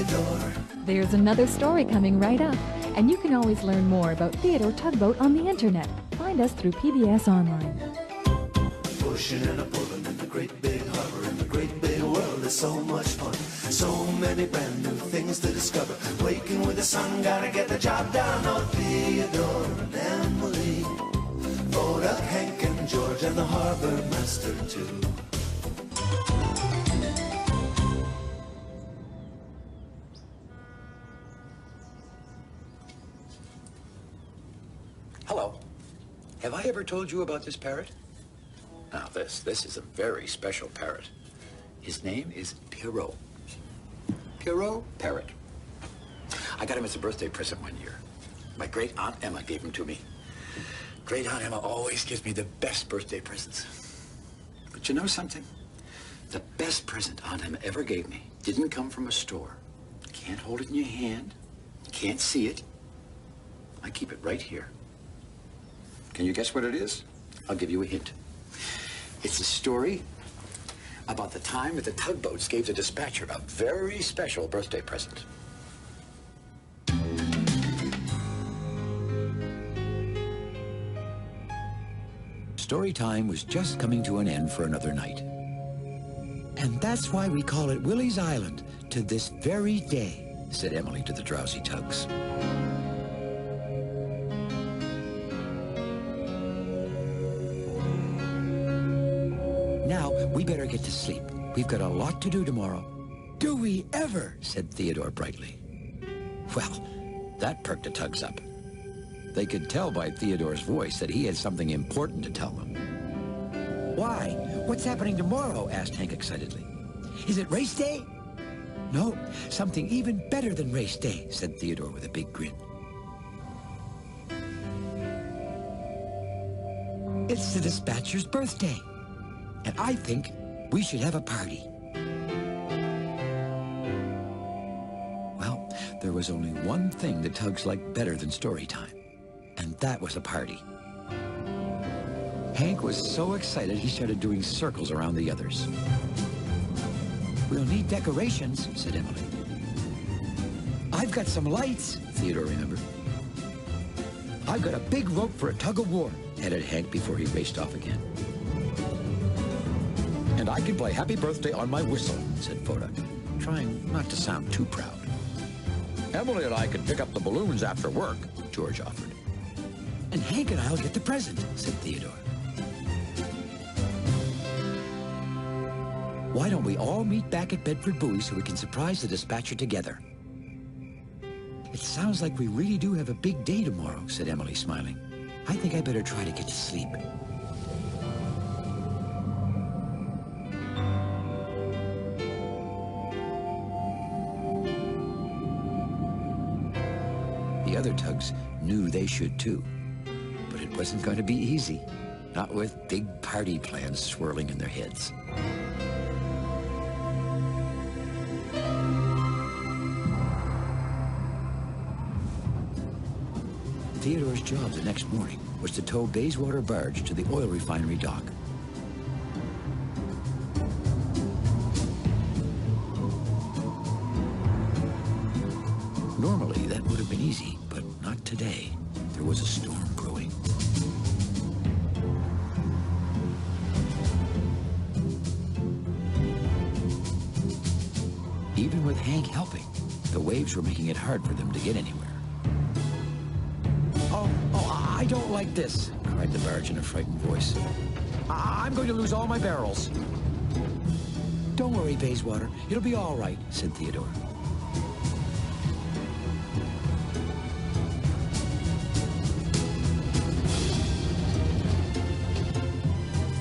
Theodore. There's another story coming right up, and you can always learn more about Theodore Tugboat on the internet. Find us through PBS Online. Pushing and a pulling in the great big harbor, in the great big world is so much fun. So many brand new things to discover. Waking with the sun, gotta get the job done. Oh, Theodore and Emily, Rhoda, Hank and George, and the harbor master too. Hello. Have I ever told you about this parrot? Now, this is a very special parrot. His name is Pierrot. Pierrot Parrot. I got him as a birthday present one year. My great Aunt Emma gave him to me. Great Aunt Emma always gives me the best birthday presents. But you know something? The best present Aunt Emma ever gave me didn't come from a store. You can't hold it in your hand. You can't see it. I keep it right here. Can you guess what it is? I'll give you a hint. It's a story about the time that the tugboats gave the dispatcher a very special birthday present. Story time was just coming to an end for another night. And that's why we call it Willie's Island to this very day, said Emily to the drowsy tugs. Now, we better get to sleep. We've got a lot to do tomorrow. Do we ever? Said Theodore brightly. Well, that perked the tugs up. They could tell by Theodore's voice that he had something important to tell them. Why? What's happening tomorrow? Asked Hank excitedly. Is it race day? No, something even better than race day, said Theodore with a big grin. It's the dispatcher's birthday. And I think we should have a party. Well, there was only one thing the tugs liked better than story time, and that was a party. Hank was so excited he started doing circles around the others. We'll need decorations, said Emily. I've got some lights, Theodore remembered. I've got a big rope for a tug-of-war, added Hank before he raced off again. And I can play Happy Birthday on my whistle, said Rhoda, trying not to sound too proud. Emily and I can pick up the balloons after work, George offered. And Hank and I'll get the present, said Theodore. Why don't we all meet back at Bedford Buoy so we can surprise the dispatcher together? It sounds like we really do have a big day tomorrow, said Emily, smiling. I think I better try to get to sleep. The other tugs knew they should too, but it wasn't going to be easy, not with big party plans swirling in their heads. Theodore's job the next morning was to tow Bayswater barge to the oil refinery dock. Normally, that would have been easy, but not today. There was a storm brewing. Even with Hank helping, the waves were making it hard for them to get anywhere. Oh, I don't like this, cried the barge in a frightened voice. I'm going to lose all my barrels. Don't worry, Bayswater. It'll be all right, said Theodore.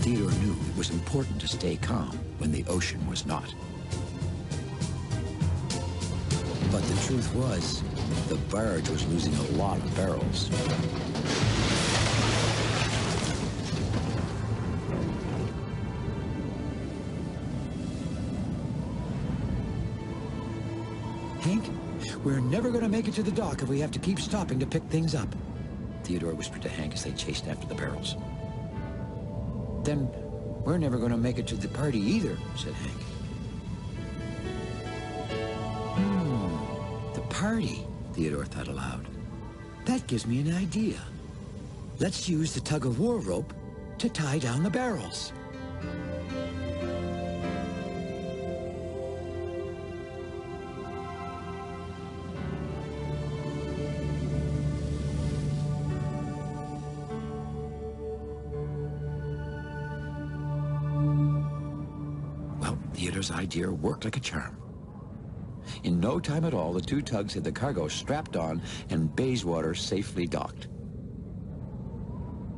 Theodore knew it was important to stay calm when the ocean was not. But the truth was, the barge was losing a lot of barrels. Hank, we're never going to make it to the dock if we have to keep stopping to pick things up, Theodore whispered to Hank as they chased after the barrels. Then we're never going to make it to the party either, said Hank. party, Theodore thought aloud. That gives me an idea. Let's use the tug-of-war rope to tie down the barrels. Well, Theodore's idea worked like a charm. In no time at all, the two tugs had the cargo strapped on and Bayswater safely docked.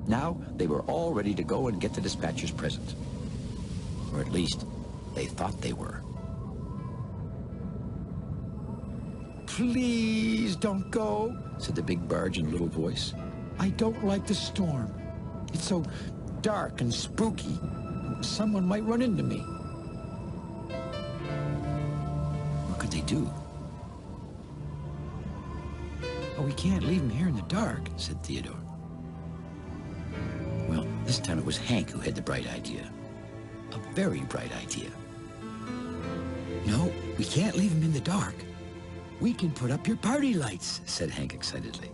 Now, they were all ready to go and get the dispatcher's present. Or at least, they thought they were. "Please don't go," said the big barge in a little voice. "I don't like the storm. It's so dark and spooky. Someone might run into me." What could they do? "Oh, we can't leave him here in the dark," said Theodore. Well, this time it was Hank who had the bright idea. A very bright idea. "No, we can't leave him in the dark. We can put up your party lights," said Hank excitedly.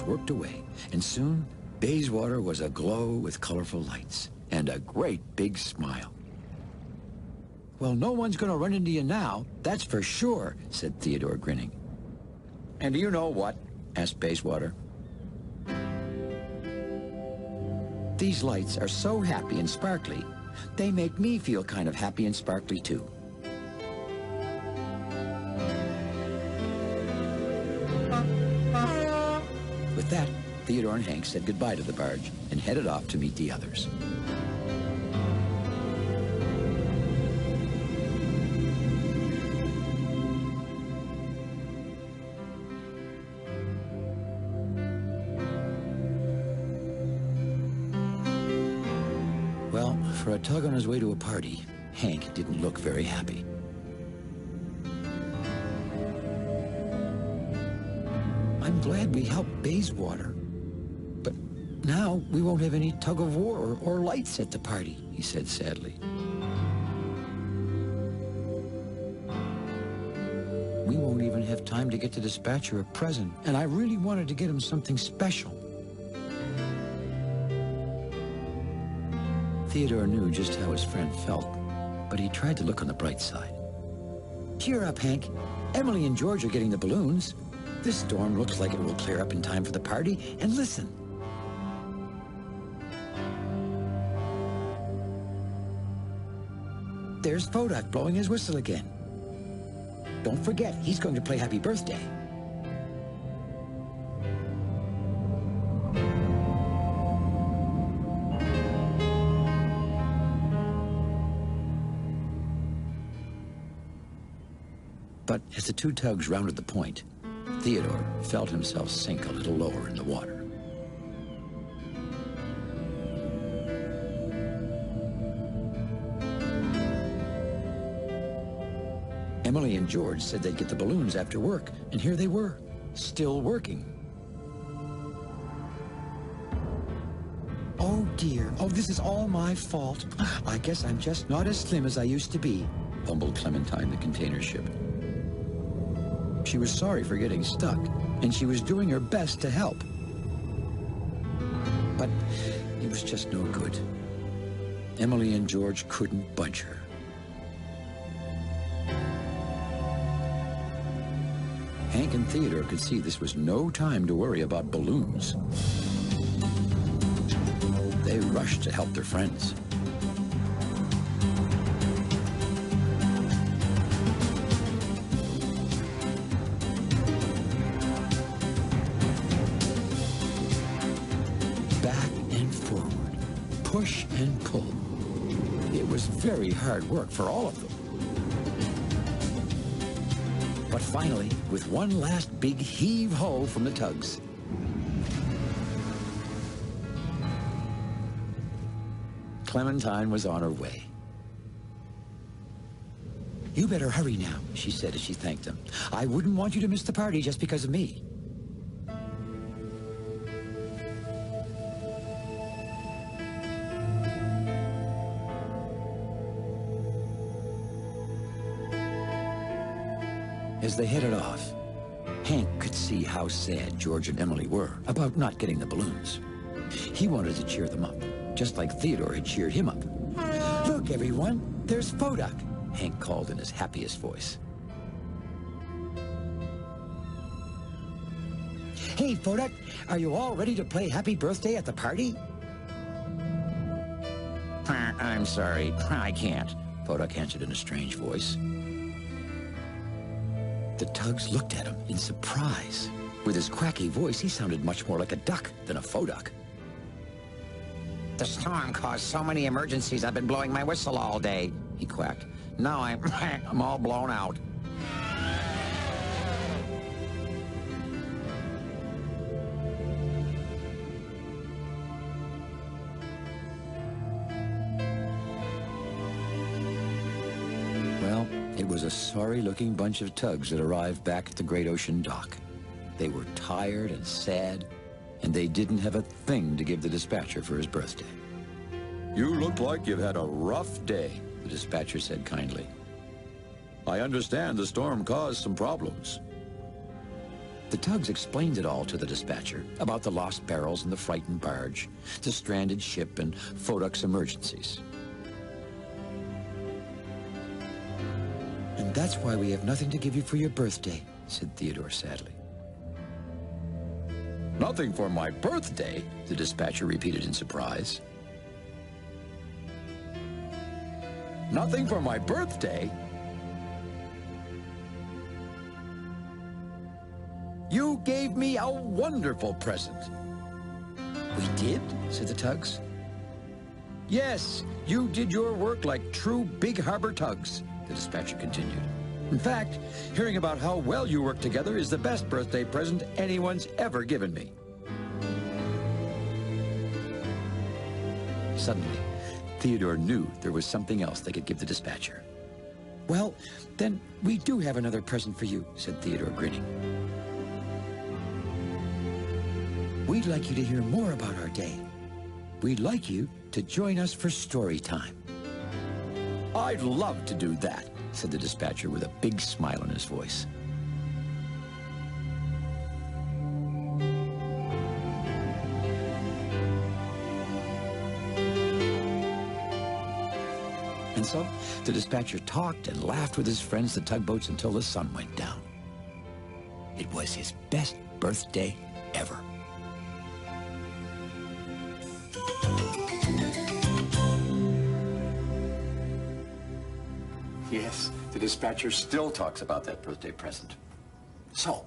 Worked away, and soon Bayswater was aglow with colorful lights and a great big smile. "Well, no one's going to run into you now, that's for sure," said Theodore, grinning. "And do you know what?" asked Bayswater. "These lights are so happy and sparkly, they make me feel kind of happy and sparkly, too." With that, Theodore and Hank said goodbye to the barge and headed off to meet the others. Well, for a tug on his way to a party, Hank didn't look very happy. "I'm glad we helped Bayswater, but now we won't have any tug-of-war or lights at the party," he said sadly. "We won't even have time to get the dispatcher a present, and I really wanted to get him something special." Theodore knew just how his friend felt, but he tried to look on the bright side. "Cheer up, Hank. Emily and George are getting the balloons. This storm looks like it will clear up in time for the party, and listen." There's Fodak blowing his whistle again. Don't forget, he's going to play Happy Birthday. But as the two tugs rounded the point, Theodore felt himself sink a little lower in the water. Emily and George said they'd get the balloons after work, and here they were, still working. "Oh dear, oh this is all my fault. I guess I'm just not as slim as I used to be," bumbled Clementine, the container ship. She was sorry for getting stuck, and she was doing her best to help. But it was just no good. Emily and George couldn't budge her. Hank and Theodore could see this was no time to worry about balloons. They rushed to help their friends. Push and pull. It was very hard work for all of them. But finally, with one last big heave-ho from the tugs, Clementine was on her way. "You better hurry now," she said as she thanked him. "I wouldn't want you to miss the party just because of me." As they headed off, Hank could see how sad George and Emily were about not getting the balloons. He wanted to cheer them up, just like Theodore had cheered him up. "Look, everyone, there's Foduck," Hank called in his happiest voice. "Hey, Foduck, are you all ready to play Happy Birthday at the party?" "I'm sorry, I can't," Foduck answered in a strange voice. The Tugs looked at him in surprise. With his quacky voice, he sounded much more like a duck than a Foduck. "The storm caused so many emergencies, I've been blowing my whistle all day," he quacked. "Now I'm all blown out." Well, it was a sorry-looking bunch of Tugs that arrived back at the Great Ocean Dock. They were tired and sad, and they didn't have a thing to give the dispatcher for his birthday. "You look like you've had a rough day," the dispatcher said kindly. "I understand the storm caused some problems." The Tugs explained it all to the dispatcher about the lost barrels and the frightened barge, the stranded ship, and Foduck's emergencies. "And that's why we have nothing to give you for your birthday," said Theodore sadly. "Nothing for my birthday?" the dispatcher repeated in surprise. "Nothing for my birthday? You gave me a wonderful present." "We did?" said the Tugs. "Yes, you did your work like true Big Harbor Tugs," the dispatcher continued. "In fact, hearing about how well you work together is the best birthday present anyone's ever given me." Suddenly, Theodore knew there was something else they could give the dispatcher. "Well, then we do have another present for you," said Theodore, grinning. "We'd like you to hear more about our day. We'd like you to join us for story time." "I'd love to do that," said the dispatcher with a big smile on his voice. And so the dispatcher talked and laughed with his friends, the tugboats, until the sun went down. It was his best birthday ever. Yes, the dispatcher still talks about that birthday present. So,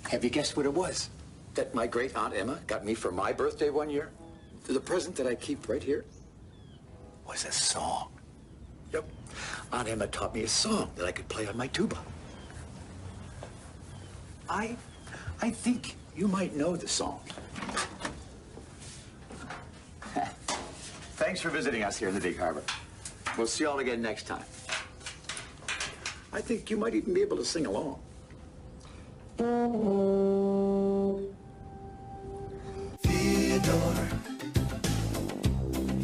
have you guessed what it was that my great Aunt Emma got me for my birthday one year? The present that I keep right here was a song. Yep, Aunt Emma taught me a song that I could play on my tuba. I think you might know the song. Thanks for visiting us here in the Big Harbor. We'll see you all again next time. I think you might even be able to sing along. Theodore,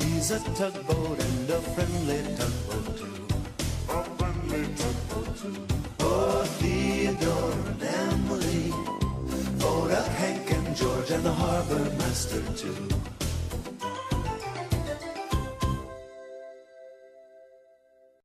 he's a tugboat and a friendly tugboat too. A friendly tugboat too. Oh, Theodore and Emily, Foduck, Hank and George and the harbor master too.